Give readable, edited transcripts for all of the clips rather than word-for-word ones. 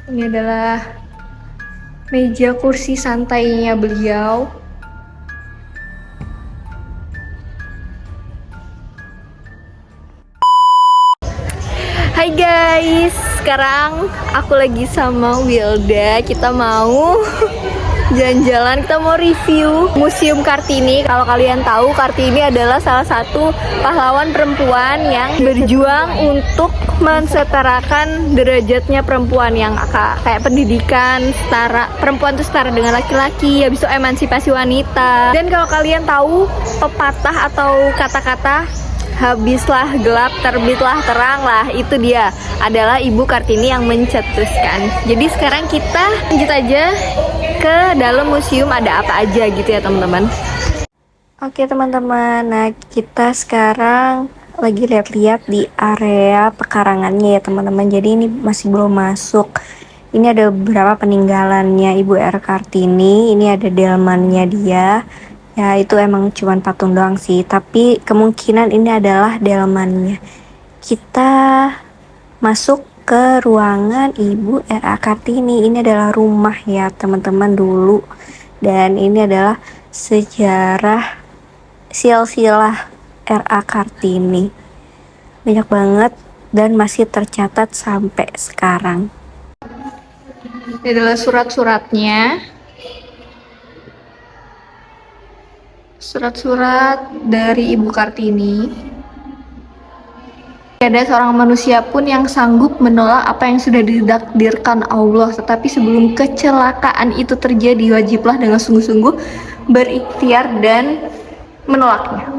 Ini adalah meja kursi santainya beliau. Hai guys, sekarang aku lagi sama Wilda. Kita mau jalan-jalan, kita mau review Museum Kartini. Kalau kalian tahu, Kartini adalah salah satu pahlawan perempuan yang berjuang untuk mensetarakan derajatnya perempuan, yang kayak pendidikan setara, perempuan itu setara dengan laki-laki, habis itu emansipasi wanita. Dan kalau kalian tahu pepatah atau kata-kata habislah gelap, terbitlah terang, lah itu dia adalah Ibu Kartini yang mencetuskan. Jadi sekarang kita lanjut aja ke dalam museum, ada apa aja gitu ya teman-teman. Oke teman-teman, nah kita sekarang lagi lihat-lihat di area pekarangannya ya teman-teman. Jadi ini masih belum masuk. Ini ada beberapa peninggalannya Ibu R. Kartini. Ini ada delmannya dia. Ya itu emang cuman patung doang sih, tapi kemungkinan ini adalah delmannya. Kita masuk ke ruangan Ibu R.A. Kartini. Ini adalah rumah ya teman-teman dulu. Dan ini adalah sejarah silsilah R.A. Kartini. Banyak banget dan masih tercatat sampai sekarang. Ini adalah surat-suratnya. Surat-surat dari Ibu Kartini. Ada seorang manusia pun yang sanggup menolak apa yang sudah ditakdirkan Allah, tetapi sebelum kecelakaan itu terjadi, wajiblah dengan sungguh-sungguh berikhtiar dan menolaknya.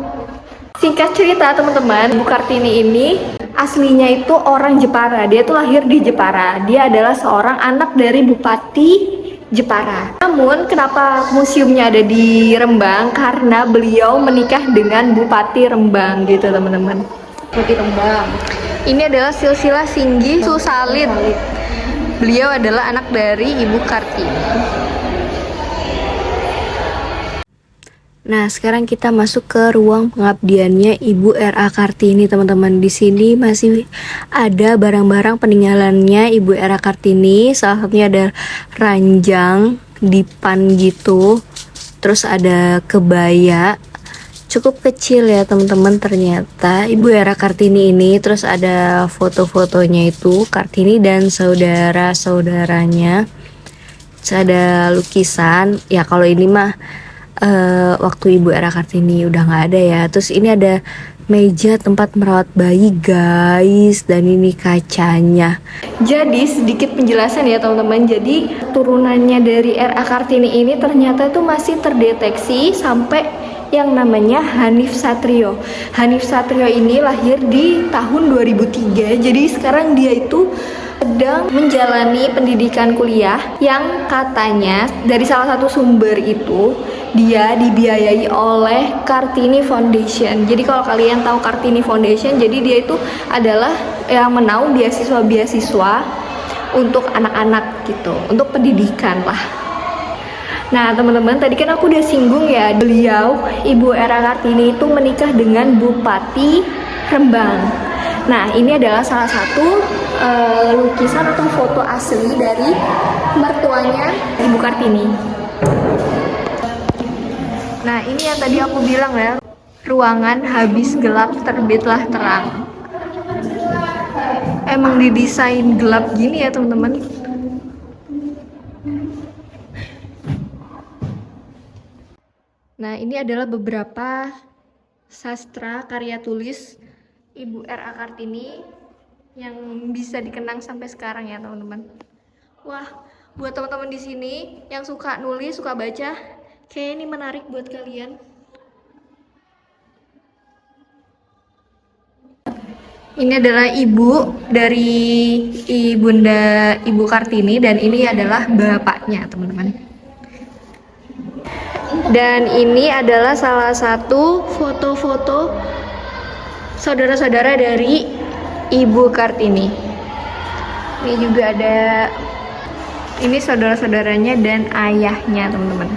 Singkat cerita teman-teman, Ibu Kartini ini aslinya itu orang Jepara. Dia tuh lahir di Jepara. Dia adalah seorang anak dari Bupati Jepara. Namun kenapa museumnya ada di Rembang? Karena beliau menikah dengan Bupati Rembang gitu teman-teman. Bupati Rembang. Ini adalah silsilah Singgi Susalid. Beliau adalah anak dari Ibu Kartini. Nah, sekarang kita masuk ke ruang pengabdiannya Ibu R.A. Kartini, teman-teman. Di sini masih ada barang-barang peninggalannya Ibu R.A. Kartini. Salah satunya ada ranjang, dipan gitu. Terus ada kebaya. Cukup kecil ya, teman-teman, ternyata Ibu R.A. Kartini ini. Terus ada foto-fotonya itu, Kartini dan saudara-saudaranya. Terus ada lukisan. Ya, kalau ini mah waktu Ibu R.A. Kartini udah nggak ada ya. Terus ini ada meja tempat merawat bayi guys, dan ini kacanya. Jadi sedikit penjelasan ya teman-teman. Jadi turunannya dari R.A. Kartini ini ternyata itu masih terdeteksi sampai yang namanya Hanif Satrio. Hanif Satrio ini lahir di tahun 2003. Jadi sekarang dia itu sedang menjalani pendidikan kuliah yang katanya dari salah satu sumber itu dia dibiayai oleh Kartini Foundation. Jadi kalau kalian tahu Kartini Foundation, jadi dia itu adalah yang menaungi beasiswa-beasiswa untuk anak-anak gitu, untuk pendidikan lah. Nah teman-teman, tadi kan aku udah singgung ya, beliau Ibu R.A. Kartini itu menikah dengan Bupati Rembang. Nah ini adalah salah satu lukisan atau foto asli dari mertuanya Ibu Kartini. Nah ini yang tadi aku bilang ya, ruangan habis gelap terbitlah terang. Emang didesain gelap gini ya teman-teman. Nah ini adalah beberapa sastra karya tulis Ibu R.A. Kartini yang bisa dikenang sampai sekarang ya teman-teman. Wah, buat teman-teman di sini yang suka nulis, suka baca, kayaknya ini menarik buat kalian. Ini adalah ibu dari Ibunda Ibu Kartini, dan ini adalah bapaknya teman-teman. Dan ini adalah salah satu foto-foto saudara-saudara dari Ibu Kartini. Ini juga ada, ini saudara-saudaranya dan ayahnya teman-teman.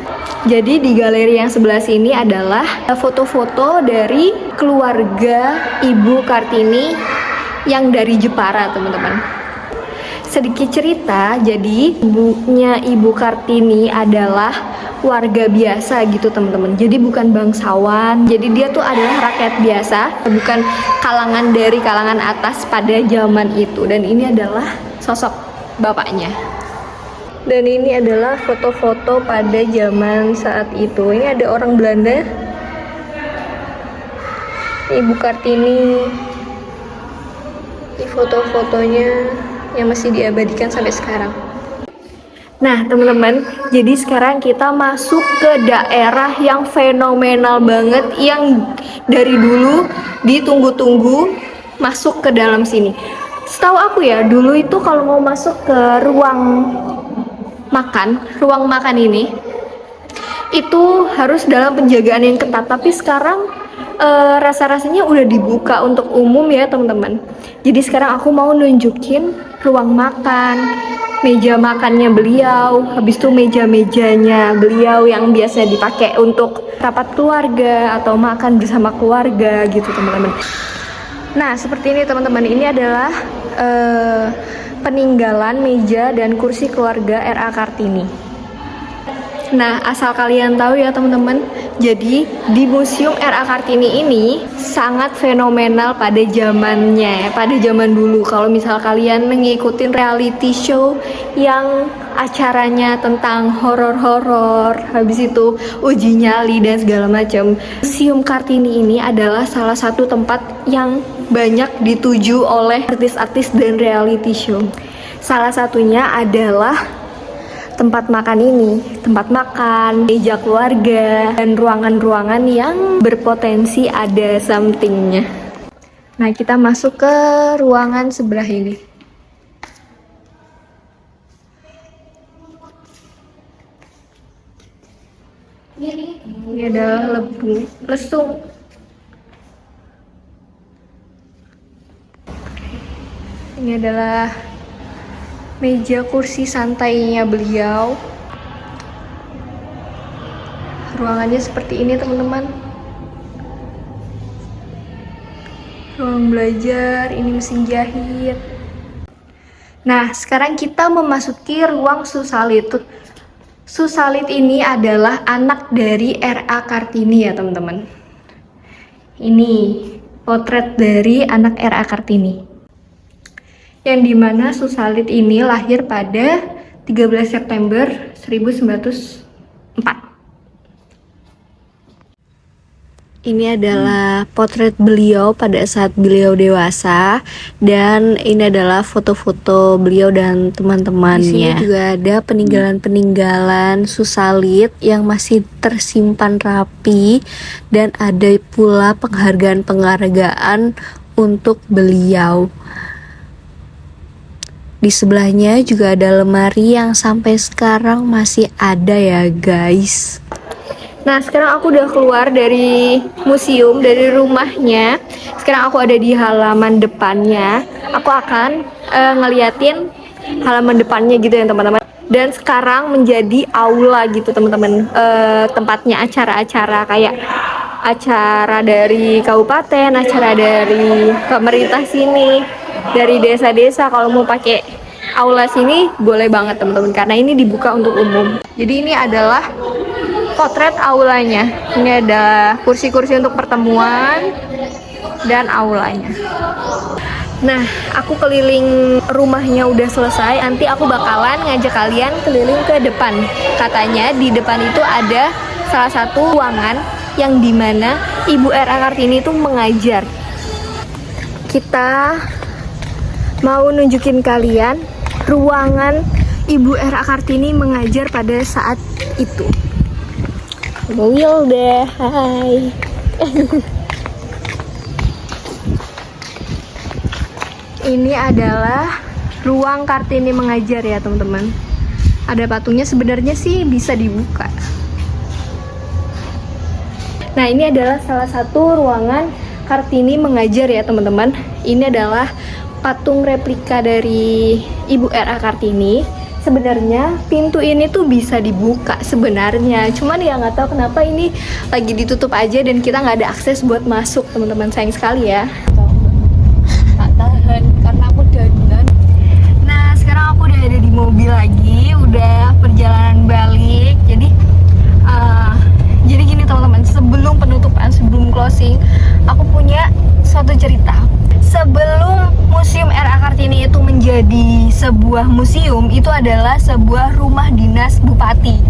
Jadi di galeri yang sebelah sini adalah foto-foto dari keluarga Ibu Kartini yang dari Jepara teman-teman. Sedikit cerita, jadi ibunya Ibu Kartini adalah warga biasa gitu teman-teman. Jadi bukan bangsawan. Jadi dia tuh adalah rakyat biasa, bukan kalangan dari kalangan atas pada zaman itu. Dan ini adalah sosok bapaknya. Dan ini adalah foto-foto pada zaman saat itu. Ini ada orang Belanda, Ibu Kartini. Ini foto-fotonya yang masih diabadikan sampai sekarang. Nah teman-teman, jadi sekarang kita masuk ke daerah yang fenomenal banget, yang dari dulu ditunggu-tunggu masuk ke dalam sini. Setahu aku ya, dulu itu kalau mau masuk ke ruang makan ini itu harus dalam penjagaan yang ketat. Tapi sekarang rasa-rasanya udah dibuka untuk umum ya teman-teman. Jadi sekarang aku mau nunjukin ruang makan, meja makannya beliau, habis itu meja-mejanya beliau yang biasa dipakai untuk rapat keluarga atau makan bersama keluarga gitu teman-teman. Nah seperti ini teman-teman, ini adalah peninggalan meja dan kursi keluarga R.A. Kartini. Nah, asal kalian tahu ya teman-teman, jadi di Museum R.A. Kartini ini sangat fenomenal pada zamannya, pada zaman dulu. Kalau misal kalian mengikuti reality show yang acaranya tentang horor-horor, habis itu uji nyali dan segala macam, Museum Kartini ini adalah salah satu tempat yang banyak dituju oleh artis-artis dan reality show. Salah satunya adalah tempat makan ini, tempat makan, meja keluarga, dan ruangan-ruangan yang berpotensi ada somethingnya. Nah, kita masuk ke ruangan sebelah ini. Ini adalah lesung. Ini adalah meja kursi santainya beliau. Ruangannya seperti ini teman-teman. Ruang belajar, ini mesin jahit. Nah sekarang kita memasuki ruang Susalit. Susalit ini adalah anak dari R.A. Kartini ya teman-teman. Ini potret dari anak R.A. Kartini, yang dimana Susalit ini lahir pada 13 September 1904. Ini adalah potret beliau pada saat beliau dewasa, dan ini adalah foto-foto beliau dan teman-temannya. Di sini juga ada peninggalan-peninggalan Susalit yang masih tersimpan rapi, dan ada pula penghargaan-penghargaan untuk beliau. Di sebelahnya juga ada lemari yang sampai sekarang masih ada ya guys. Nah sekarang aku udah keluar dari museum, dari rumahnya. Sekarang aku ada di halaman depannya. Aku akan ngeliatin halaman depannya gitu ya teman-teman. Dan sekarang menjadi aula gitu teman-teman, tempatnya acara-acara kayak acara dari kabupaten, acara dari pemerintah sini, dari desa-desa. Kalau mau pakai aula sini boleh banget teman-teman, karena ini dibuka untuk umum. Jadi ini adalah potret aulanya. Ini ada kursi-kursi untuk pertemuan dan aulanya. Nah, aku keliling rumahnya udah selesai. Nanti aku bakalan ngajak kalian keliling ke depan. Katanya di depan itu ada salah satu ruangan yang dimana Ibu R.A. Kartini itu mengajar. Kita mau nunjukin kalian ruangan Ibu R.A. Kartini mengajar pada saat itu. Mobil deh, hai. Ini adalah ruang Kartini mengajar ya teman-teman. Ada patungnya, sebenarnya sih bisa dibuka. Nah ini adalah salah satu ruangan Kartini mengajar ya teman-teman. Ini adalah patung replika dari Ibu R.A. Kartini. Sebenarnya pintu ini tuh bisa dibuka sebenarnya, cuman ya nggak tahu kenapa ini lagi ditutup aja dan kita nggak ada akses buat masuk teman-teman. Sayang sekali ya. Tak tahan karena aku dandan. Nah sekarang menjadi sebuah museum itu adalah sebuah rumah dinas Bupati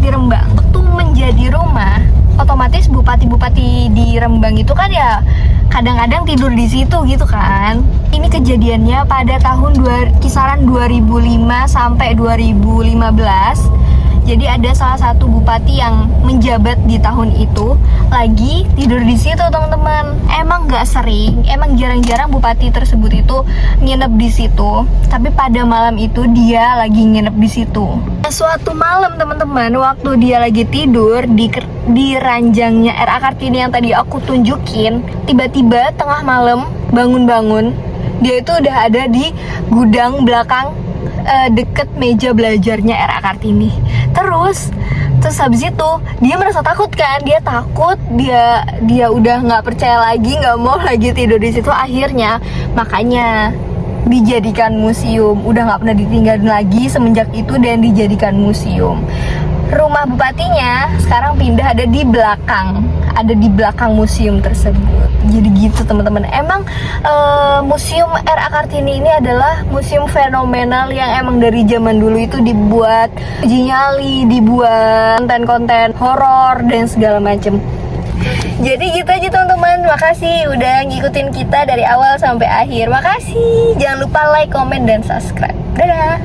Rembang. Waktu menjadi rumah, otomatis bupati-bupati di Rembang itu kan ya kadang-kadang tidur di situ gitu kan. Ini kejadiannya pada tahun kisaran 2005 sampai 2015. Jadi ada salah satu bupati yang menjabat di tahun itu lagi tidur di situ, teman-teman. Emang nggak sering, emang jarang-jarang bupati tersebut itu nginep di situ. Tapi pada malam itu dia lagi nginep di situ. Suatu malam, teman-teman, waktu dia lagi tidur di ranjangnya RA Kartini yang tadi aku tunjukin, tiba-tiba tengah malam bangun-bangun, dia itu udah ada di gudang belakang deket meja belajarnya RA Kartini. Terus habis itu dia merasa takut kan, dia takut, dia udah nggak percaya lagi, nggak mau lagi tidur di situ. Akhirnya makanya dijadikan museum, udah nggak pernah ditinggalin lagi semenjak itu dan dijadikan museum. Rumah bupatinya sekarang pindah ada di belakang museum tersebut. Jadi gitu, teman-teman. Emang museum RA Kartini ini adalah museum fenomenal yang emang dari zaman dulu itu dibuat uji nyali, dibuat konten-konten horor dan segala macem. Jadi gitu aja, teman-teman. Makasih udah ngikutin kita dari awal sampai akhir. Makasih. Jangan lupa like, comment, dan subscribe. Dadah.